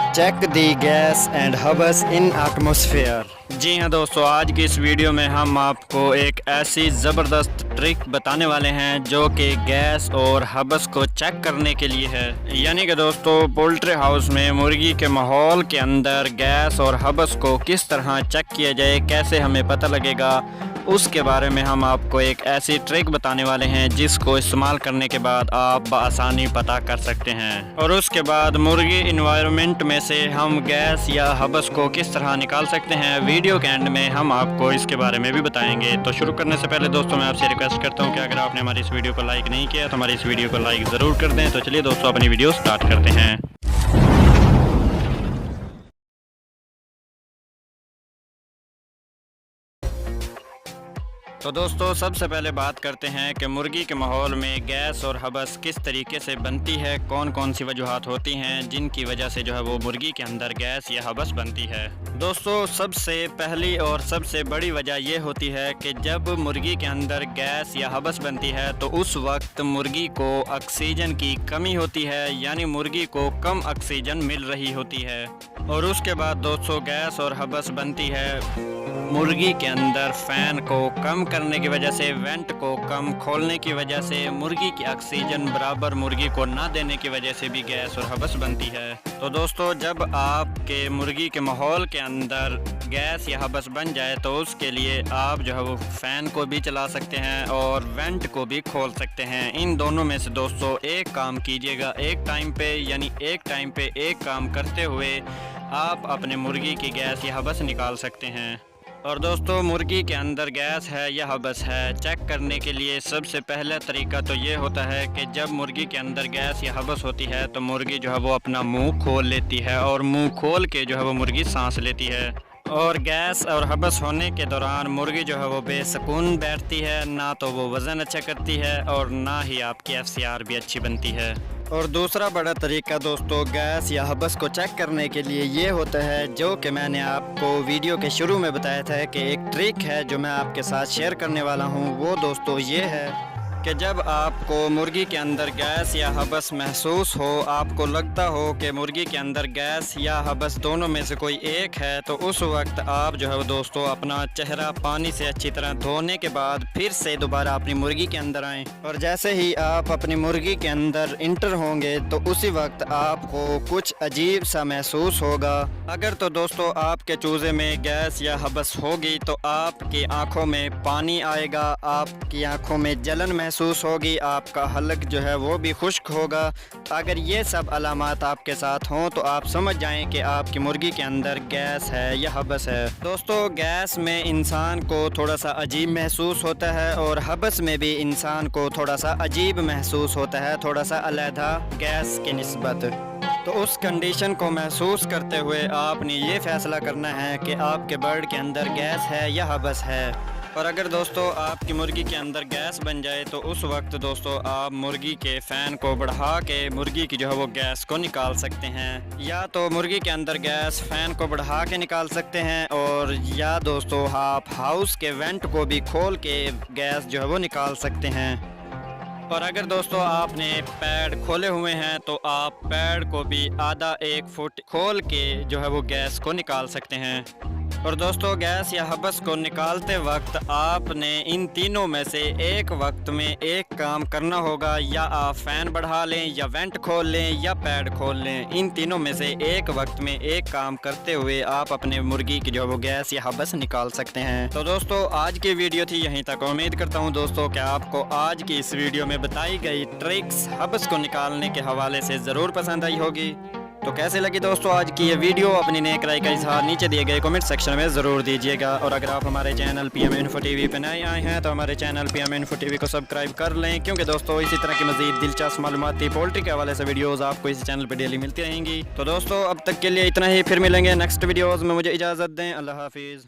Check the gas and हबस in atmosphere. जी हाँ दोस्तों, आज की इस वीडियो में हम आपको एक ऐसी ज़बरदस्त ट्रिक बताने वाले हैं जो कि गैस और हबस को चेक करने के लिए है। यानी कि दोस्तों, पोल्ट्री हाउस में मुर्गी के माहौल के अंदर गैस और हबस को किस तरह चेक किया जाए, कैसे हमें पता लगेगा, उसके बारे में हम आपको एक ऐसी ट्रिक बताने वाले हैं जिसको इस्तेमाल करने के बाद आप बआसानी पता कर सकते हैं। और उसके बाद मुर्गी इन्वायरमेंट में से हम गैस या हबस को किस तरह निकाल सकते हैं, वीडियो के एंड में हम आपको इसके बारे में भी बताएंगे। तो शुरू करने से पहले दोस्तों, मैं आपसे रिक्वेस्ट करता हूं कि अगर आपने हमारी इस वीडियो को लाइक नहीं किया तो हमारी इस वीडियो को लाइक ज़रूर कर दें। तो चलिए दोस्तों, अपनी वीडियो स्टार्ट करते हैं। तो दोस्तों, सबसे पहले बात करते हैं कि मुर्गी के माहौल में गैस और हबस किस तरीके से बनती है, कौन कौन सी वजूहात होती हैं जिनकी वजह से जो है वो मुर्गी के अंदर गैस या हबस बनती है। दोस्तों, सबसे पहली और सबसे बड़ी वजह ये होती है कि जब मुर्गी के अंदर गैस या हबस बनती है तो उस वक्त मुर्गी को ऑक्सीजन की कमी होती है, यानी मुर्गी को कम ऑक्सीजन मिल रही होती है। और उसके बाद दोस्तों, गैस और हबस बनती है मुर्गी के अंदर फ़ैन को कम करने की वजह से, वेंट को कम खोलने की वजह से, मुर्गी की ऑक्सीजन बराबर मुर्गी को ना देने की वजह से भी गैस और हबस बनती है। तो दोस्तों, जब आपके मुर्गी के माहौल के अंदर गैस या हबस बन जाए तो उसके लिए आप जो है वो फ़ैन को भी चला सकते हैं और वेंट को भी खोल सकते हैं। इन दोनों में से दोस्तों एक काम कीजिएगा एक टाइम पे, यानी एक टाइम पे एक काम करते हुए आप अपने मुर्गी की गैस या हबस निकाल सकते हैं। और दोस्तों, मुर्गी के अंदर गैस है या हबस है चेक करने के लिए सबसे पहला तरीका तो ये होता है कि जब मुर्गी के अंदर गैस या हबस होती है तो मुर्गी जो है वो अपना मुंह खोल लेती है और मुंह खोल के जो है वो मुर्गी सांस लेती है। और गैस और हबस होने के दौरान मुर्गी जो है वो बेसुकून बैठती है, ना तो वो वज़न अच्छा करती है और ना ही आपकी FCR भी अच्छी बनती है। और दूसरा बड़ा तरीका दोस्तों गैस या हबस को चेक करने के लिए ये होता है, जो कि मैंने आपको वीडियो के शुरू में बताया था कि एक ट्रिक है जो मैं आपके साथ शेयर करने वाला हूँ। वो दोस्तों ये है कि जब आपको मुर्गी के अंदर गैस या हबस महसूस हो, आपको लगता हो कि मुर्गी के अंदर गैस या हबस दोनों में से कोई एक है, तो उस वक्त आप जो है वो दोस्तों अपना चेहरा पानी से अच्छी तरह धोने के बाद फिर से दोबारा अपनी मुर्गी के अंदर आएं। और जैसे ही आप अपनी मुर्गी के अंदर इंटर होंगे तो उसी वक्त आपको कुछ अजीब सा महसूस होगा। अगर तो दोस्तों आपके चूज़े में गैस या हबस होगी तो आपकी आँखों में पानी आएगा, आपकी आँखों में जलन महसूस होगी, आपका हलक जो है वो भी खुश्क होगा। अगर ये सब अलामात आपके साथ हों तो आप समझ जाएं कि आपकी मुर्गी के अंदर गैस है या हबस है। दोस्तों, गैस में इंसान को थोड़ा सा अजीब महसूस होता है और हबस में भी इंसान को थोड़ा सा अजीब महसूस होता है, थोड़ा सा अलहदा गैस की निस्बत। तो उस कंडीशन को महसूस करते हुए आपने ये फ़ैसला करना है कि आपके बर्ड के अंदर गैस है या हबस है। और अगर दोस्तों आपकी मुर्गी के अंदर गैस बन जाए तो उस वक्त दोस्तों आप मुर्गी के फ़ैन को बढ़ा के मुर्गी की जो है वो गैस को निकाल सकते हैं, या तो मुर्गी के अंदर गैस फ़ैन को बढ़ा के निकाल सकते हैं, और या दोस्तों आप हाउस के वेंट को भी खोल के गैस जो है वो निकाल सकते हैं। और अगर दोस्तों आपने पैड खोले हुए हैं तो आप पैड को भी आधा 1 फुट खोल के जो है वो गैस को निकाल सकते हैं। और दोस्तों, गैस या हबस को निकालते वक्त आपने इन तीनों में से एक वक्त में एक काम करना होगा, या आप फ़ैन बढ़ा लें, या वेंट खोल लें, या पैड खोल लें। इन तीनों में से एक वक्त में एक काम करते हुए आप अपने मुर्गी की जो वो गैस या हबस निकाल सकते हैं। तो दोस्तों, आज की वीडियो थी यहीं तक। उम्मीद करता हूँ दोस्तों कि आपको आज की इस वीडियो में बताई गई ट्रिक्स हबस को निकालने के हवाले से ज़रूर पसंद आई होगी। तो कैसे लगी दोस्तों आज की ये वीडियो, अपनी नेक राय का इजहार नीचे दिए गए कमेंट सेक्शन में ज़रूर दीजिएगा। और अगर आप हमारे चैनल PM Info TV पे नए आए हैं तो हमारे चैनल PM Info TV को सब्सक्राइब कर लें, क्योंकि दोस्तों इसी तरह की मज़ीद दिलचस्प मालूमाती पोल्ट्री के हवाले से वीडियोज़ आपको इसी चैनल पर डेली मिलती रहेंगी। तो दोस्तों अब तक के लिए इतना ही, फिर मिलेंगे नेक्स्ट वीडियोज़ में। मुझे इजाज़त दें, अल्लाह हाफिज़।